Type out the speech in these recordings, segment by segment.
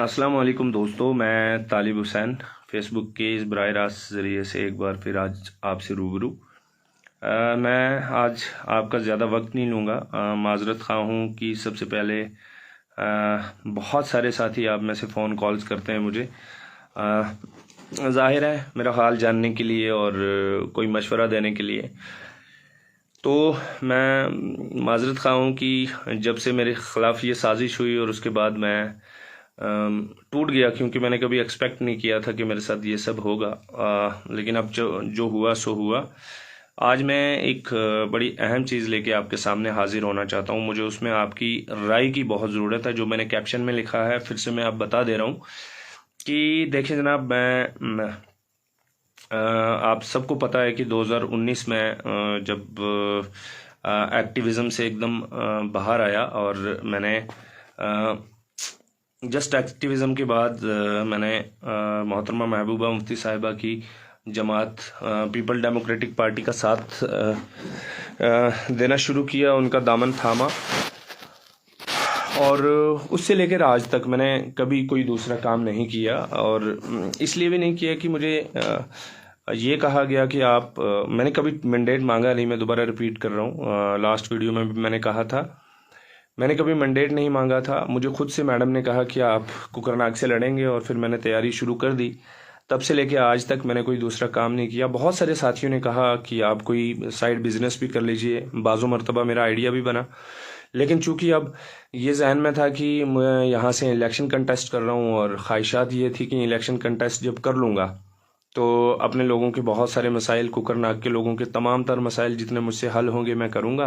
अस्सलाम वालेकुम दोस्तों, मैं तालिब हुसैन फ़ेसबुक के इस बराह रास्त ज़रिए से एक बार फिर आज आपसे रूबरू। मैं आज आपका ज़्यादा वक्त नहीं लूँगा। माज़रत ख़्वाह हूँ कि सबसे पहले बहुत सारे साथी आप में से फ़ोन कॉल्स करते हैं मुझे, ज़ाहिर है मेरा हाल जानने के लिए और कोई मशवरा देने के लिए। तो मैं माज़रत ख़्वाह हूँ कि जब से मेरे ख़िलाफ़ ये साजिश हुई और उसके बाद मैं टूट गया, क्योंकि मैंने कभी एक्सपेक्ट नहीं किया था कि मेरे साथ ये सब होगा। लेकिन अब जो हुआ सो हुआ। आज मैं एक बड़ी अहम चीज़ लेके आपके सामने हाजिर होना चाहता हूँ। मुझे उसमें आपकी राय की बहुत ज़रूरत है। जो मैंने कैप्शन में लिखा है फिर से मैं आप बता दे रहा हूँ कि देखिए जनाब, मैं आप सबको पता है कि 2019 में जब एक्टिविज़म से एकदम बाहर आया और मैंने जस्ट एक्टिविज़म के बाद मैंने मोहतरमा महबूबा मुफ्ती साहिबा की जमात पीपल डेमोक्रेटिक पार्टी का साथ देना शुरू किया, उनका दामन थामा और उससे लेकर आज तक मैंने कभी कोई दूसरा काम नहीं किया। और इसलिए भी नहीं किया कि मुझे ये कहा गया कि आप मैंने कभी मैंडेट मांगा नहीं। मैं दोबारा रिपीट कर रहा हूँ, लास्ट वीडियो में भी मैंने कहा था, मैंने कभी मैंडेट नहीं मांगा था। मुझे खुद से मैडम ने कहा कि आप कुकरनाग से लड़ेंगे और फिर मैंने तैयारी शुरू कर दी। तब से लेके आज तक मैंने कोई दूसरा काम नहीं किया। बहुत सारे साथियों ने कहा कि आप कोई साइड बिजनेस भी कर लीजिए, बाज़ो मरतबा मेरा आइडिया भी बना। लेकिन चूंकि अब ये जहन में था कि मैं यहाँ से इलेक्शन कंटेस्ट कर रहा हूँ और ख्वाहिशात ये थी कि इलेक्शन कंटेस्ट जब कर लूँगा तो अपने लोगों के बहुत सारे मसाइल, कुकरनाग के लोगों के तमाम तर मसाइल जितने मुझसे हल होंगे मैं करूँगा।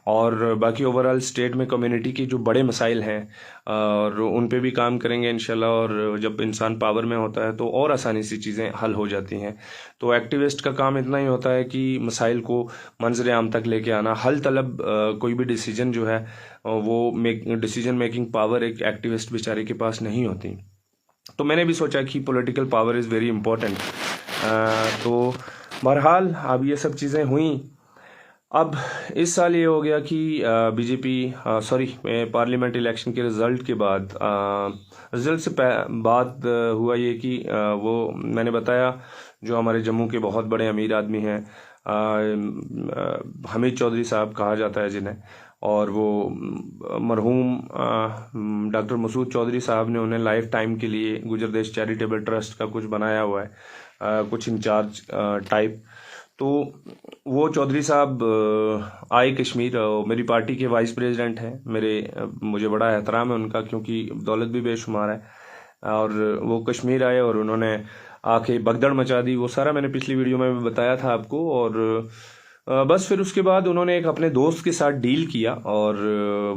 और बाकी ओवरऑल स्टेट में कम्युनिटी के जो बड़े मसाइल हैं और उन पे भी काम करेंगे इंशाल्लाह। और जब इंसान पावर में होता है तो और आसानी से चीज़ें हल हो जाती हैं। तो एक्टिविस्ट का काम इतना ही होता है कि मसाइल को मंजर आम तक लेके आना, हल तलब कोई भी डिसीजन जो है वो डिसीजन मेकिंग पावर एक एक्टिविस्ट बेचारे के पास नहीं होती। तो मैंने भी सोचा कि political power is very important. तो बहरहाल अब ये सब चीज़ें हुई। अब इस साल ये हो गया कि बीजेपी पार्लियामेंट इलेक्शन के रिज़ल्ट के बाद रिज़ल्ट से बाद हुआ ये कि वो मैंने बताया जो हमारे जम्मू के बहुत बड़े अमीर आदमी हैं, हमीद चौधरी साहब कहा जाता है जिन्हें, और वो मरहूम डॉक्टर मसूद चौधरी साहब ने उन्हें लाइफ टाइम के लिए गुजर देश चैरिटेबल ट्रस्ट का कुछ बनाया हुआ है, कुछ इंचार्ज टाइप। तो वो चौधरी साहब आए कश्मीर, मेरी पार्टी के वाइस प्रेसिडेंट हैं, मुझे बड़ा एहतराम है उनका क्योंकि दौलत भी बेशुमार है। और वो कश्मीर आए और उन्होंने आके भगदड़ मचा दी। वो सारा मैंने पिछली वीडियो में भी बताया था आपको। और बस फिर उसके बाद उन्होंने एक अपने दोस्त के साथ डील किया और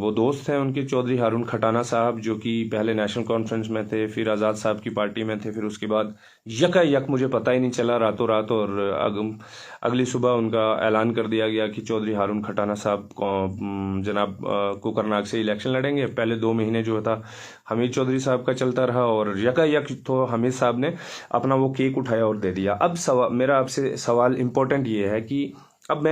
वो दोस्त हैं उनके चौधरी हारून खटाना साहब, जो कि पहले नेशनल कॉन्फ्रेंस में थे, फिर आज़ाद साहब की पार्टी में थे, फिर उसके बाद यकायक मुझे पता ही नहीं चला रातों रात और अगली सुबह उनका ऐलान कर दिया गया कि चौधरी हारून खटाना साहब जनाब कुकरनाग से इलेक्शन लड़ेंगे। पहले 2 महीने जो था हमीद चौधरी साहब का चलता रहा और यकायक तो हमीद साहब ने अपना वो केक उठाया और दे दिया। अब मेरा आपसे सवाल इम्पोर्टेंट ये है कि अब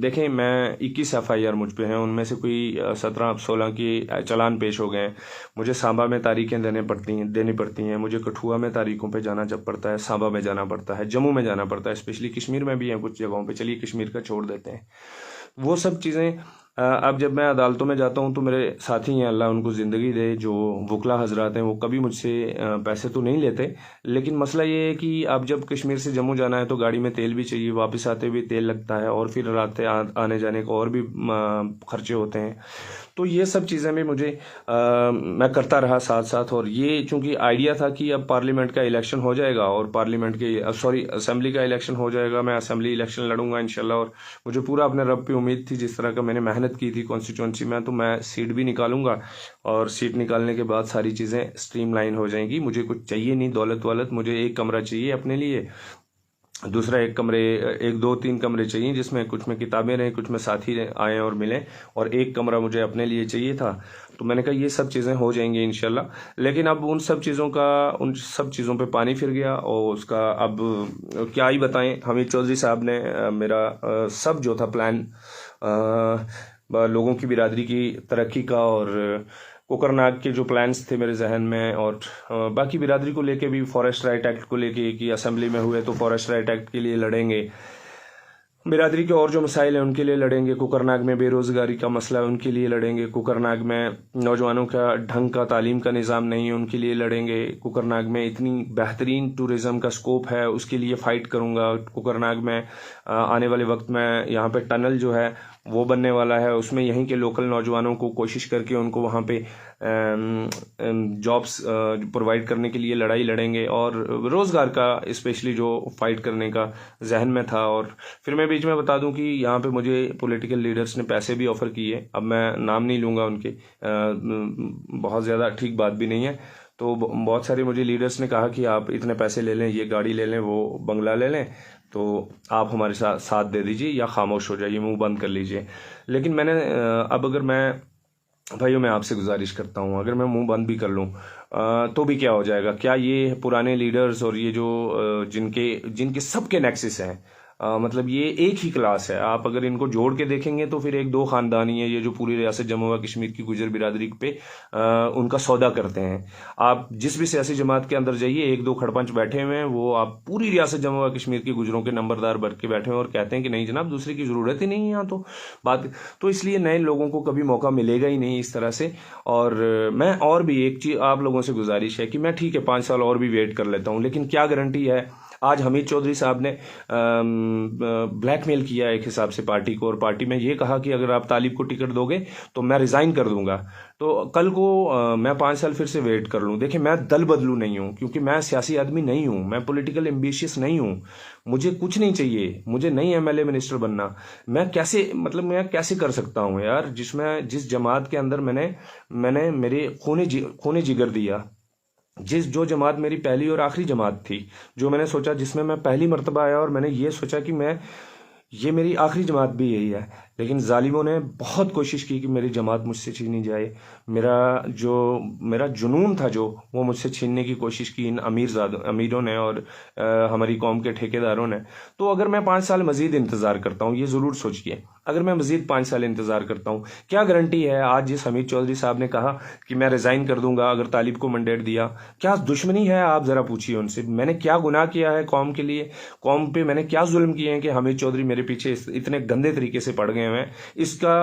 देखें, मैं 21 FIR मुझ पे हैं, उनमें से कोई 17-16 की चालान पेश हो गए हैं। मुझे सांबा में तारीखें देनी पड़ती हैं, मुझे कठुआ में तारीखों पे जाना जब पड़ता है, सांबा में जाना पड़ता है, जम्मू में जाना पड़ता है, स्पेशली कश्मीर में भी हैं कुछ जगहों पे। चलिए कश्मीर का छोड़ देते हैं, वो सब चीज़ें। अब जब मैं अदालतों में जाता हूँ तो मेरे साथी हैं, अल्लाह उनको ज़िंदगी दे, जो वकला हजरात हैं, वो कभी मुझसे पैसे तो नहीं लेते। लेकिन मसला ये है कि अब जब कश्मीर से जम्मू जाना है तो गाड़ी में तेल भी चाहिए, वापस आते भी तेल लगता है और फिर रात आने जाने को और भी खर्चे होते हैं। तो ये सब चीज़ें भी मैं करता रहा साथ साथ। और ये चूँकि आइडिया था कि अब पार्लियामेंट का इलेक्शन हो जाएगा और असेंबली का इलेक्शन हो जाएगा, मैं असेंबली इलेक्शन लड़ूंगा इंशाल्लाह। और मुझे पूरा अपने रब पे उम्मीद थी, जिस तरह का मैंने मेहनत की थी कॉन्स्टिट्यूंसी में, तो मैं सीट भी निकालूंगा और सीट निकालने के बाद सारी चीज़ें स्ट्रीमलाइन हो जाएंगी। मुझे कुछ चाहिए नहीं दौलत, मुझे एक कमरा चाहिए अपने लिए, दूसरा 2-3 कमरे चाहिए जिसमें कुछ में किताबें रहें, कुछ में साथी आए और मिलें, और एक कमरा मुझे अपने लिए चाहिए था। तो मैंने कहा ये सब चीज़ें हो जाएंगी इंशाल्लाह। लेकिन अब उन सब चीज़ों पे पानी फिर गया और उसका अब क्या ही बताएं। हमीद चौधरी साहब ने मेरा सब जो था प्लान लोगों की बिरादरी की तरक्की का और कोकरनाग के जो प्लान्स थे मेरे जहन में, और बाकी बिरादरी को लेके भी, फॉरेस्ट राइट एक्ट को लेके कि असेंबली में हुए तो फॉरेस्ट राइट एक्ट के लिए लड़ेंगे, बिरादरी के और जो मसाइल हैं उनके लिए लड़ेंगे, कोकरनाग में बेरोज़गारी का मसला है उनके लिए लड़ेंगे, कोकरनाग में नौजवानों का ढंग का तालीम का निज़ाम नहीं है उनके लिए लड़ेंगे, कोकरनाग में इतनी बेहतरीन टूरिज़्म का स्कोप है उसके लिए फ़ाइट करूँगा, कोकरनाग में आने वाले वक्त में यहाँ पे टनल जो है वो बनने वाला है, उसमें यहीं के लोकल नौजवानों को कोशिश करके उनको वहाँ पे जॉब्स प्रोवाइड करने के लिए लड़ाई लड़ेंगे, और रोज़गार का स्पेशली जो फाइट करने का जहन में था। और फिर मैं बीच में बता दूं कि यहाँ पे मुझे पॉलिटिकल लीडर्स ने पैसे भी ऑफ़र किए, अब मैं नाम नहीं लूँगा उनके, बहुत ज़्यादा ठीक बात भी नहीं है। तो बहुत सारे मुझे लीडर्स ने कहा कि आप इतने पैसे ले लें, ये गाड़ी ले लें, वो बंगला ले लें, तो आप हमारे साथ दे दीजिए या खामोश हो जाइए, मुंह बंद कर लीजिए। लेकिन मैंने अब अगर मैं, भाइयों मैं आपसे गुजारिश करता हूँ, अगर मैं मुंह बंद भी कर लूँ तो भी क्या हो जाएगा? क्या ये पुराने लीडर्स और ये जो जिनके सबके नेक्सिस हैं, मतलब ये एक ही क्लास है, आप अगर इनको जोड़ के देखेंगे तो फिर एक दो ख़ानदानी है ये जो पूरी रियासत जम्मू व कश्मीर की गुजर बिरादरी पे उनका सौदा करते हैं। आप जिस भी सियासी जमात के अंदर जाइए, एक दो खड़पंच बैठे हुए हैं, वो आप पूरी रियासत जम्मू व कश्मीर के गुजरों के नंबरदार बन के बैठे हुए और कहते हैं कि नहीं जनाब, दूसरे की ज़रूरत ही नहीं है यहाँ, तो बात तो इसलिए नए लोगों को कभी मौका मिलेगा ही नहीं इस तरह से। और मैं और भी एक चीज़ आप लोगों से गुजारिश है कि मैं ठीक है 5 साल और भी वेट कर लेता हूँ, लेकिन क्या गारंटी है? आज हमीद चौधरी साहब ने ब्लैकमेल किया एक हिसाब से पार्टी को, और पार्टी में ये कहा कि अगर आप तालिब को टिकट दोगे तो मैं रिज़ाइन कर दूंगा। तो कल को मैं 5 साल फिर से वेट कर लूँ। देखिए, मैं दल बदलू नहीं हूँ, क्योंकि मैं सियासी आदमी नहीं हूँ, मैं पॉलिटिकल एम्बिशियस नहीं हूँ, मुझे कुछ नहीं चाहिए, मुझे नहीं एमएलए मिनिस्टर बनना। मैं कैसे कर सकता हूँ यार, जिस जमात के अंदर मैंने मेरे खूने जिगर दिया, जो जमात मेरी पहली और आखिरी जमात थी, जो मैंने सोचा, जिसमें मैं पहली मर्तबा आया और मैंने ये सोचा कि ये मेरी आखिरी जमात भी यही है, लेकिन जालिमों ने बहुत कोशिश की कि मेरी जमात मुझसे छीनी जाए। मेरा जुनून था जो, वो मुझसे छीनने की कोशिश की इन अमीरों ने और हमारी कौम के ठेकेदारों ने। तो अगर मैं 5 साल मजीद इंतज़ार करता हूँ, ये ज़रूर सोचिए, अगर मैं मजीद 5 साल इंतज़ार करता हूँ, क्या गारंटी है? आज जिस हमीद चौधरी साहब ने कहा कि मैं रिज़ाइन कर दूंगा अगर तालिब को मैंडेट दिया, क्या दुश्मनी है? आप ज़रा पूछिए उनसे, मैंने क्या गुनाह किया है कौम के लिए, कौम पे मैंने क्या जुल्म किए हैं कि हमीद चौधरी मेरे पीछे इतने गंदे तरीके से पड़ गए हैं? इसका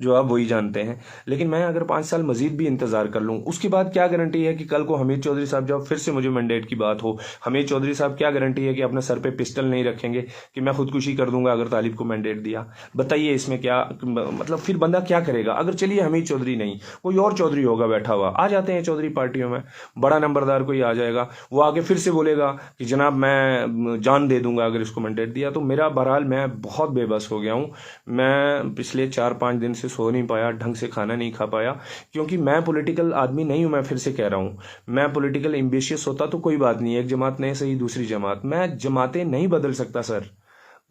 जवाब वही जानते हैं। लेकिन मैं अगर 5 साल मजीद भी इंतज़ार कर लूँ, उसके बाद क्या गारंटी है कि कल को हमीद चौधरी साहब जब फिर से मुझे मैंडेट की बात हो, हमीद चौधरी साहब क्या गारंटी है कि अपने सर पे पिस्टल नहीं रखेंगे कि मैं खुदकुशी कर दूंगा अगर तालिब को मैंडेट दिया? बताइए इसमें क्या मतलब, फिर बंदा क्या करेगा? अगर चलिए हमीद चौधरी नहीं, कोई और चौधरी होगा बैठा हुआ, आ जाते हैं चौधरी पार्टियों में, बड़ा नंबरदार कोई आ जाएगा, वो आगे फिर से बोलेगा कि जनाब मैं जान दे दूंगा अगर इसको मैंडेट दिया। तो मेरा बहरहाल मैं बहुत बेबस हो गया हूँ। मैं पिछले 4-5 दिन से सो नहीं पाया, ढंग से खाना नहीं खा पाया, क्योंकि मैं पॉलिटिकल आदमी नहीं हूँ। मैं फिर से कह रहा हूँ, मैं पॉलिटिकल एम्बिशियस होता तो कोई बात नहीं है, एक जमात नहीं सही दूसरी जमात, मैं जमातें नहीं बदल सकता सर,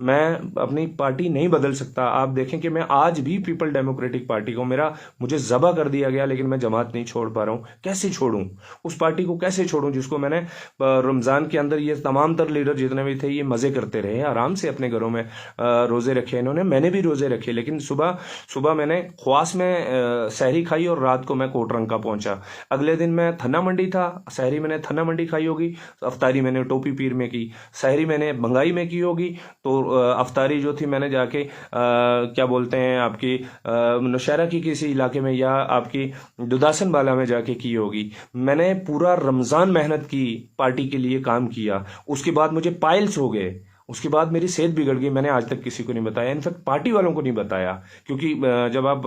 मैं अपनी पार्टी नहीं बदल सकता। आप देखें कि मैं आज भी पीपल डेमोक्रेटिक पार्टी को, मुझे ज़बह कर दिया गया, लेकिन मैं जमात नहीं छोड़ पा रहा हूँ। कैसे छोड़ूं उस पार्टी को, कैसे छोड़ूं जिसको मैंने रमज़ान के अंदर, ये तमाम तर लीडर जितने भी थे ये मज़े करते रहे, आराम से अपने घरों में रोज़े रखे इन्होंने, मैंने भी रोज़े रखे, लेकिन सुबह मैंने ख्वास में सहरी खाई और रात को मैं कोटरंका पहुंचा। अगले दिन मैं थन्ना मंडी था, सहरी मैंने थन्ना मंडी खाई होगी, अफ्तारी मैंने टोपी पीर में की, सहरी मैंने भंगाई में की होगी, तो अफ्तारी जो थी मैंने जाके क्या बोलते हैं आपकी नौशहरा की किसी इलाके में या आपकी दुदासन बाला में जाके की होगी। मैंने पूरा रमज़ान मेहनत की, पार्टी के लिए काम किया, उसके बाद मुझे पाइल्स हो गए, उसके बाद मेरी सेहत बिगड़ गई। मैंने आज तक किसी को नहीं बताया, इनफैक्ट पार्टी वालों को नहीं बताया, क्योंकि जब आप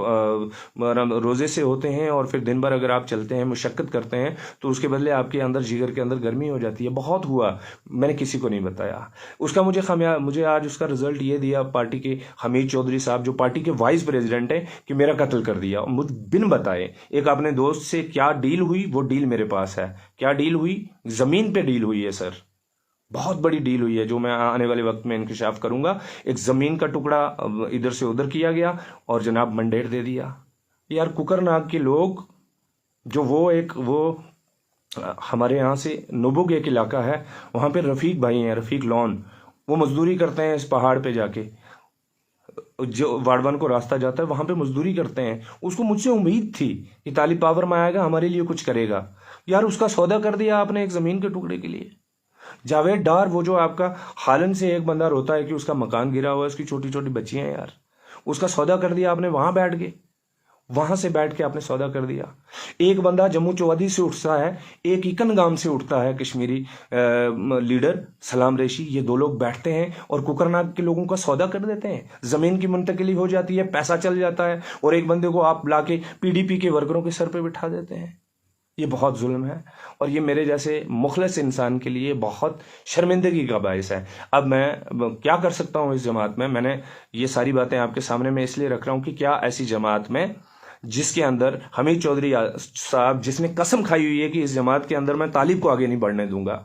रोज़े से होते हैं और फिर दिन भर अगर आप चलते हैं, मुशक्क़त करते हैं, तो उसके बदले आपके अंदर जिगर के अंदर गर्मी हो जाती है। बहुत हुआ, मैंने किसी को नहीं बताया। उसका मुझे आज उसका रिजल्ट ये दिया पार्टी के हमीद चौधरी साहब, जो पार्टी के वाइस प्रेसिडेंट है, कि मेरा कत्ल कर दिया मुझ बिन बताए। एक अपने दोस्त से क्या डील हुई, वो डील मेरे पास है। क्या डील हुई? ज़मीन पे डील हुई है सर, बहुत बड़ी डील हुई है, जो मैं आने वाले वक्त में इंकशाफ करूंगा। एक ज़मीन का टुकड़ा इधर से उधर किया गया और जनाब मैंडेट दे दिया। यार कुकरनाग के लोग, जो वो हमारे यहाँ से नोबुग एक इलाका है, वहाँ पे रफ़ीक भाई हैं, रफ़ीक लॉन, वो मजदूरी करते हैं इस पहाड़ पे जाके, जो वार्ड 1 को रास्ता जाता है वहां पे मजदूरी करते हैं, उसको मुझसे उम्मीद थी कि तालिब पावर में आएगा, हमारे लिए कुछ करेगा। यार उसका सौदा कर दिया आपने एक जमीन के टुकड़े के लिए। जावेद डार, वो जो आपका हालन से एक बंदा रोता है कि उसका मकान गिरा हुआ है, उसकी छोटी छोटी बच्चियां हैं यार, उसका सौदा कर दिया आपने, वहां से बैठ के आपने सौदा कर दिया। एक बंदा जम्मू चौधरी से उठता है, एक इकन गांव से उठता है कश्मीरी लीडर सलाम रेशी, ये 2 लोग बैठते हैं और कुकरनाग के लोगों का सौदा कर देते हैं, जमीन की मुंतकिली हो जाती है, पैसा चल जाता है, और एक बंदे को आप लाके पीडीपी के वर्करों के सर पे बिठा देते हैं। ये बहुत जुल्म है, और ये मेरे जैसे मुखलिस इंसान के लिए बहुत शर्मिंदगी का बायस है। अब मैं क्या कर सकता हूँ इस जमात में? मैंने ये सारी बातें आपके सामने मैं इसलिए रख रहा हूँ कि क्या ऐसी जमात में जिसके अंदर हमीद चौधरी साहब, जिसने कसम खाई हुई है कि इस जमात के अंदर मैं तालिब को आगे नहीं बढ़ने दूंगा,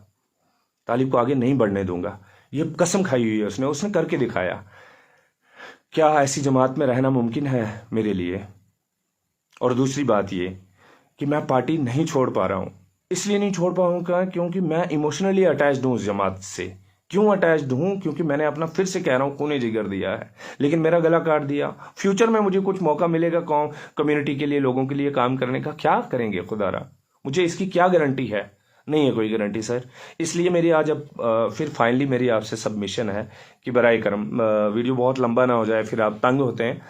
तालिब को आगे नहीं बढ़ने दूंगा, ये कसम खाई हुई है उसने करके दिखाया। क्या ऐसी जमात में रहना मुमकिन है मेरे लिए? और दूसरी बात ये कि मैं पार्टी नहीं छोड़ पा रहा हूं, इसलिए नहीं छोड़ पाऊंगा क्योंकि मैं इमोशनली अटैच्ड हूं उस जमात से। क्यों अटैच्ड हूं? क्योंकि मैंने अपना, फिर से कह रहा हूं, खूने जिगर दिया है, लेकिन मेरा गला काट दिया। फ्यूचर में मुझे कुछ मौका मिलेगा कौन कम्युनिटी के लिए, लोगों के लिए काम करने का, क्या करेंगे खुदारा, मुझे इसकी क्या गारंटी है? नहीं है कोई गारंटी सर। इसलिए मेरी आज अब फिर फाइनली मेरी आपसे सबमिशन है कि बराए करम वीडियो बहुत लंबा ना हो जाए, फिर आप तंग होते हैं।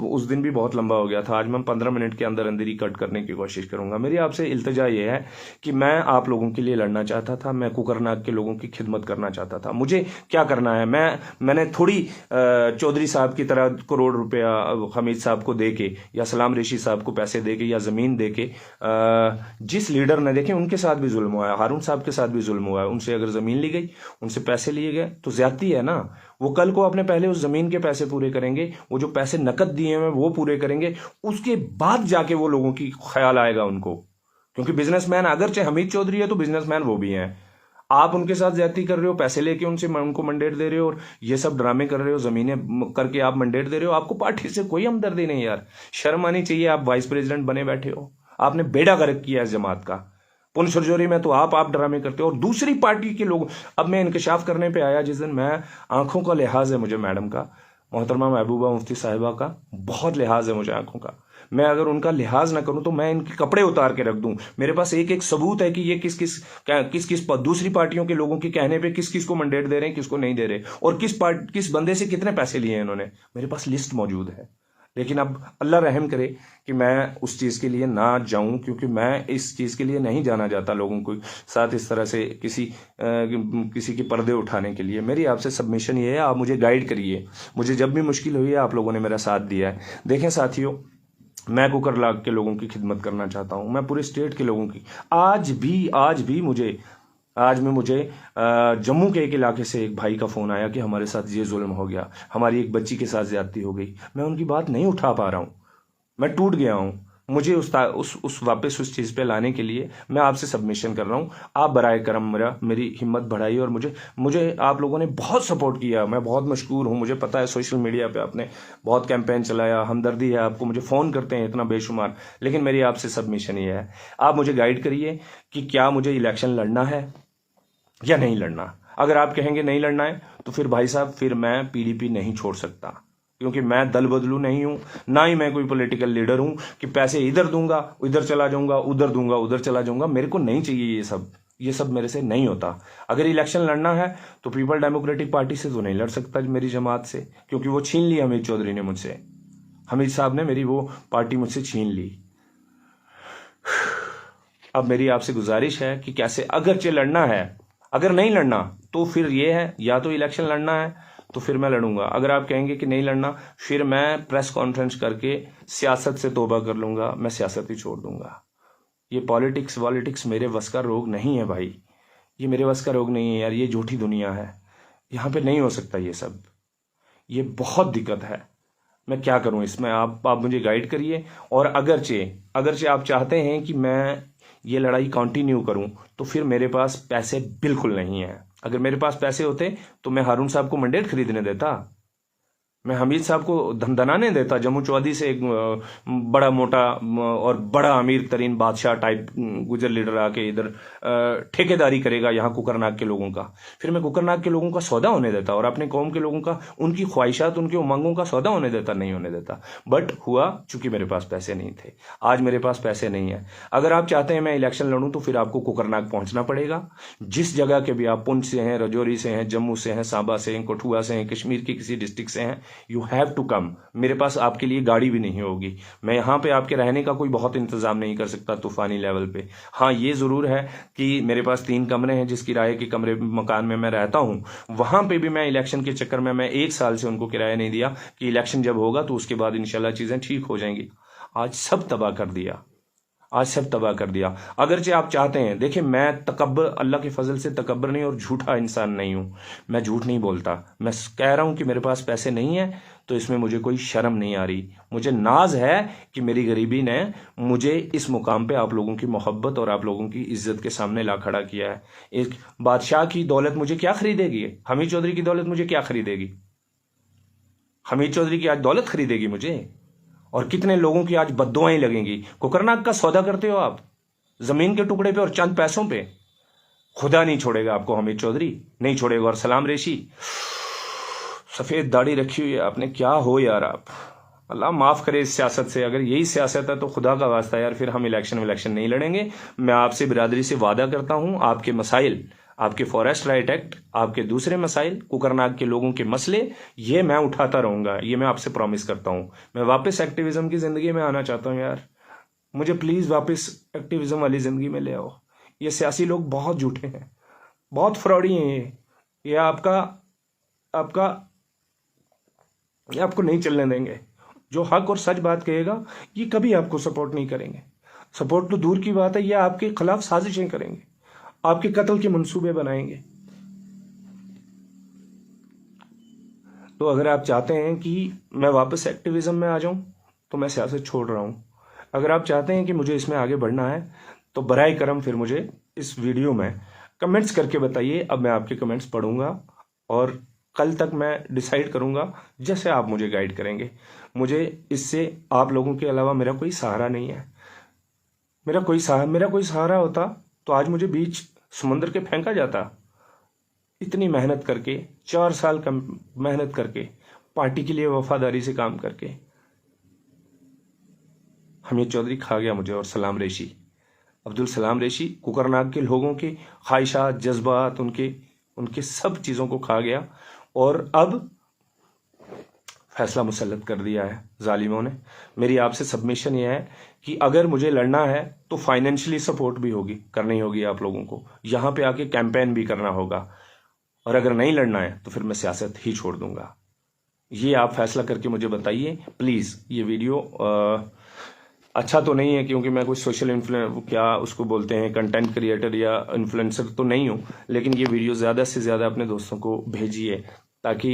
उस दिन भी बहुत लंबा हो गया था, आज मैं 15 मिनट के अंदर अंदर ही कट करने की कोशिश करूंगा। मेरी आपसे इल्तिजा ये है कि मैं आप लोगों के लिए लड़ना चाहता था, मैं कुकरनाग के लोगों की खिदमत करना चाहता था। मुझे क्या करना है? मैंने थोड़ी चौधरी साहब की तरह करोड़ रुपया हमीद साहब को दे के, या सलाम रेशी साहब को पैसे दे के, या जमीन दे के, जिस लीडर ने, देखे उनके साथ भी जुल्म हुआ है, हारून साहब के साथ भी जुल्म हुआ है, उनसे अगर जमीन ली गई, उनसे पैसे लिए गए तो ज्यादती है ना। वो कल को अपने पहले उस जमीन के पैसे पूरे करेंगे, वो जो पैसे नकद दिए हैं वो पूरे करेंगे, उसके बाद जाके वो लोगों की ख्याल आएगा उनको। क्योंकि बिजनेसमैन अगरचे हमीद चौधरी है तो बिजनेसमैन वो भी हैं। आप उनके साथ ज्यादती कर रहे हो, पैसे लेके उनको मंडेट दे रहे हो, और ये सब ड्रामे कर रहे हो, जमीनें करके आप मंडेट दे रहे हो। आपको पार्टी से कोई हमदर्दी नहीं यार, शर्म आनी चाहिए। आप वाइस प्रेसिडेंट बने बैठे हो, आपने बेड़ा गर्क किया इस जमात का। पुन सरजोरी में तो आप ड्रामे करते हो, और दूसरी पार्टी के लोग। अब मैं इंकशाफ करने पे आया जिस दिन, मैं आंखों का लिहाज है मुझे मैडम का, मोहतरमा महबूबा मुफ्ती साहिबा का बहुत लिहाज है मुझे आंखों का। मैं अगर उनका लिहाज ना करूं तो मैं इनके कपड़े उतार के रख दूं। मेरे पास एक एक सबूत है कि ये किस किस दूसरी पार्टियों के लोगों के कहने पे किस किस को मंडेट दे रहे हैं, किसको नहीं दे रहे, और किस बंदे से कितने पैसे लिए हैं इन्होंने। मेरे पास लिस्ट मौजूद है। लेकिन अब अल्लाह रहम करे कि मैं उस चीज़ के लिए ना जाऊं, क्योंकि मैं इस चीज़ के लिए नहीं जाना चाहता लोगों को साथ इस तरह से किसी के पर्दे उठाने के लिए। मेरी आपसे सबमिशन ये है, आप मुझे गाइड करिए। मुझे जब भी मुश्किल हुई है आप लोगों ने मेरा साथ दिया है। देखें साथियों, मैं कुकरनाग के लोगों की खिदमत करना चाहता हूं, मैं पूरे स्टेट के लोगों की। आज में मुझे जम्मू के एक इलाके से एक भाई का फ़ोन आया कि हमारे साथ ये जुल्म हो गया, हमारी एक बच्ची के साथ ज्यादती हो गई। मैं उनकी बात नहीं उठा पा रहा हूँ, मैं टूट गया हूँ। मुझे वापस उस चीज़ पे लाने के लिए मैं आपसे सबमिशन कर रहा हूँ। आप बराए करम मेरी हिम्मत बढ़ाई, और मुझे आप लोगों ने बहुत सपोर्ट किया, मैं बहुत मशकूर हूँ। मुझे पता है सोशल मीडिया पे आपने बहुत कैंपेन चलाया, हमदर्दी है आपको, मुझे फ़ोन करते हैं इतना बेशुमार। लेकिन मेरी आपसे सबमिशन ये है, आप मुझे गाइड करिए कि क्या मुझे इलेक्शन लड़ना है या नहीं लड़ना। अगर आप कहेंगे नहीं लड़ना है तो फिर भाई साहब, फिर मैं पीडीपी नहीं छोड़ सकता, क्योंकि मैं दल बदलू नहीं हूं, ना ही मैं कोई पॉलिटिकल लीडर हूं कि पैसे इधर दूंगा इधर चला जाऊंगा, उधर दूंगा उधर चला जाऊंगा। मेरे को नहीं चाहिए ये सब मेरे से नहीं होता। अगर इलेक्शन लड़ना है तो पीपल डेमोक्रेटिक पार्टी से तो नहीं लड़ सकता मेरी जमात से, क्योंकि वो छीन ली हमीद चौधरी ने मुझसे, हमीद साहब ने मेरी वो पार्टी मुझसे छीन ली। अब मेरी आपसे गुजारिश है कि कैसे, अगर लड़ना है, अगर नहीं लड़ना तो फिर ये है, या तो इलेक्शन लड़ना है तो फिर मैं लड़ूंगा। अगर आप कहेंगे कि नहीं लड़ना, फिर मैं प्रेस कॉन्फ्रेंस करके सियासत से तौबा कर लूंगा, मैं सियासत ही छोड़ दूंगा। ये पॉलिटिक्स मेरे बस का रोग नहीं है भाई, ये मेरे बस का रोग नहीं है यार, ये झूठी दुनिया है, यहाँ पे नहीं हो सकता ये सब, ये बहुत दिक्कत है। मैं क्या करूं इसमें, आप मुझे गाइड करिए। और अगरचे आप चाहते हैं कि मैं ये लड़ाई कंटिन्यू करूं, तो फिर मेरे पास पैसे बिल्कुल नहीं है। अगर मेरे पास पैसे होते तो मैं हारून साहब को मंडेट खरीदने देता। मैं हमीद साहब को धमधनाने देता जम्मू चौधरी से एक बड़ा मोटा और बड़ा अमीर तरीन बादशाह टाइप गुजर लीडर आके इधर ठेकेदारी करेगा यहाँ कुकरनाग के लोगों का। फिर मैं कुकरनाग के लोगों का सौदा होने देता और अपने कौम के लोगों का, उनकी ख्वाहिशात, उनकी उमंगों का सौदा होने देता, नहीं होने देता। बट हुआ चूंकि मेरे पास पैसे नहीं थे। आज मेरे पास पैसे नहीं है। अगर आप चाहते हैं मैं इलेक्शन लड़ूं तो फिर आपको कुकरनाग पहुंचना पड़ेगा। जिस जगह के भी आप, पुंछ से हैं, राजौरी से हैं, जम्मू से हैं, सांबा से हैं, कठुआ से हैं, कश्मीर की किसी डिस्ट्रिक्ट से हैं, यू हैव टू कम। मेरे पास आपके लिए गाड़ी भी नहीं होगी। मैं यहाँ पे आपके रहने का कोई बहुत इंतजाम नहीं कर सकता तूफानी लेवल पे। हाँ, ये जरूर है कि मेरे पास 3 कमरे हैं, जिस किराए के कमरे मकान में मैं रहता हूँ, वहां पे भी मैं इलेक्शन के चक्कर में मैं 1 साल से उनको किराया नहीं दिया कि इलेक्शन जब होगा तो उसके बाद इंशाल्लाह चीजें ठीक हो जाएंगी। आज सब तबाह कर दिया, आज सब तबाह कर दिया। अगरचे आप चाहते हैं, देखिए मैं तकब्बर, अल्लाह के फजल से तकब्बर नहीं और झूठा इंसान नहीं हूं। मैं झूठ नहीं बोलता। मैं कह रहा हूं कि मेरे पास पैसे नहीं है तो इसमें मुझे कोई शर्म नहीं आ रही। मुझे नाज है कि मेरी गरीबी ने मुझे इस मुकाम पे आप लोगों की मोहब्बत और आप लोगों की इज्जत के सामने ला खड़ा किया है। एक बादशाह की दौलत मुझे क्या खरीदेगी? हमीद चौधरी की दौलत मुझे क्या खरीदेगी? हमीद चौधरी की आज दौलत खरीदेगी मुझे? और कितने लोगों की आज बद्दुआएं लगेंगी। कुकरनाग का सौदा करते हो आप जमीन के टुकड़े पे और चंद पैसों पे। खुदा नहीं छोड़ेगा आपको, हमीद चौधरी नहीं छोड़ेगा। और सलाम रेशी, सफेद दाढ़ी रखी हुई है आपने, क्या हो यार आप। अल्लाह माफ करे इस सियासत से। अगर यही सियासत है तो खुदा का वास्ता यार फिर हम इलेक्शन नहीं लड़ेंगे। मैं आपसे बिरादरी से वादा करता हूं, आपके मसाइल, आपके फॉरेस्ट राइट एक्ट, आपके दूसरे मसाइल, कुकरनाग के लोगों के मसले, ये मैं उठाता रहूंगा। ये मैं आपसे प्रॉमिस करता हूं। मैं वापस एक्टिविज्म की जिंदगी में आना चाहता हूं यार। मुझे प्लीज वापस एक्टिविज्म वाली जिंदगी में ले आओ। ये सियासी लोग बहुत झूठे हैं, बहुत फ्रॉडी हैं। ये आपको नहीं चलने देंगे। जो हक और सच बात कहेगा ये कभी आपको सपोर्ट नहीं करेंगे। सपोर्ट तो दूर की बात है, ये आपके खिलाफ साजिशें करेंगे, आपके कत्ल के मंसूबे बनाएंगे। तो अगर आप चाहते हैं कि मैं वापस एक्टिविज्म में आ जाऊं तो मैं सियासत छोड़ रहा हूं। अगर आप चाहते हैं कि मुझे इसमें आगे बढ़ना है तो बराए करम फिर मुझे इस वीडियो में कमेंट्स करके बताइए। अब मैं आपके कमेंट्स पढ़ूंगा और कल तक मैं डिसाइड करूंगा जैसे आप मुझे गाइड करेंगे। मुझे इससे आप लोगों के अलावा मेरा कोई सहारा नहीं है। मेरा कोई सहारा होता तो आज मुझे बीच समुद्र के फेंका जाता। इतनी मेहनत करके, 4 साल का मेहनत करके, पार्टी के लिए वफादारी से काम करके हमीद चौधरी खा गया मुझे। और सलाम रेशी, अब्दुल सलाम रेशी कुकरनाग के लोगों की ख्वाहिशात, जज्बात, उनके सब चीज़ों को खा गया। और अब फैसला मुसल्लत कर दिया है जालिमों ने। मेरी आपसे सबमिशन यह है कि अगर मुझे लड़ना है तो फाइनेंशियली सपोर्ट भी करनी होगी आप लोगों को। यहाँ पे आके कैंपेन भी करना होगा। और अगर नहीं लड़ना है तो फिर मैं सियासत ही छोड़ दूंगा। ये आप फैसला करके मुझे बताइए प्लीज़। ये वीडियो अच्छा तो नहीं है क्योंकि मैं कोई सोशल क्या उसको बोलते हैं, कंटेंट क्रिएटर या इन्फ्लुएंसर तो नहीं हूँ, लेकिन ये वीडियो ज़्यादा से ज़्यादा अपने दोस्तों को भेजिए ताकि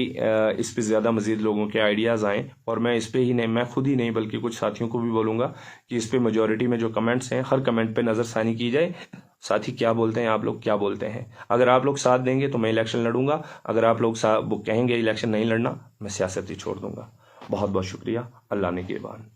इस पे ज़्यादा मज़ीद लोगों के आइडियाज़ आएँ। और मैं इस पे ही नहीं, मैं खुद ही नहीं बल्कि कुछ साथियों को भी बोलूँगा कि इस पे मेजॉरिटी में जो कमेंट्स हैं हर कमेंट पे नज़रसानी की जाए। साथी क्या बोलते हैं, आप लोग क्या बोलते हैं। अगर आप लोग साथ देंगे तो मैं इलेक्शन लड़ूंगा। अगर आप लोग कहेंगे इलेक्शन नहीं लड़ना, मैं सियासत ही छोड़ दूंगा। बहुत बहुत शुक्रिया। अल्लाह ने के बाद।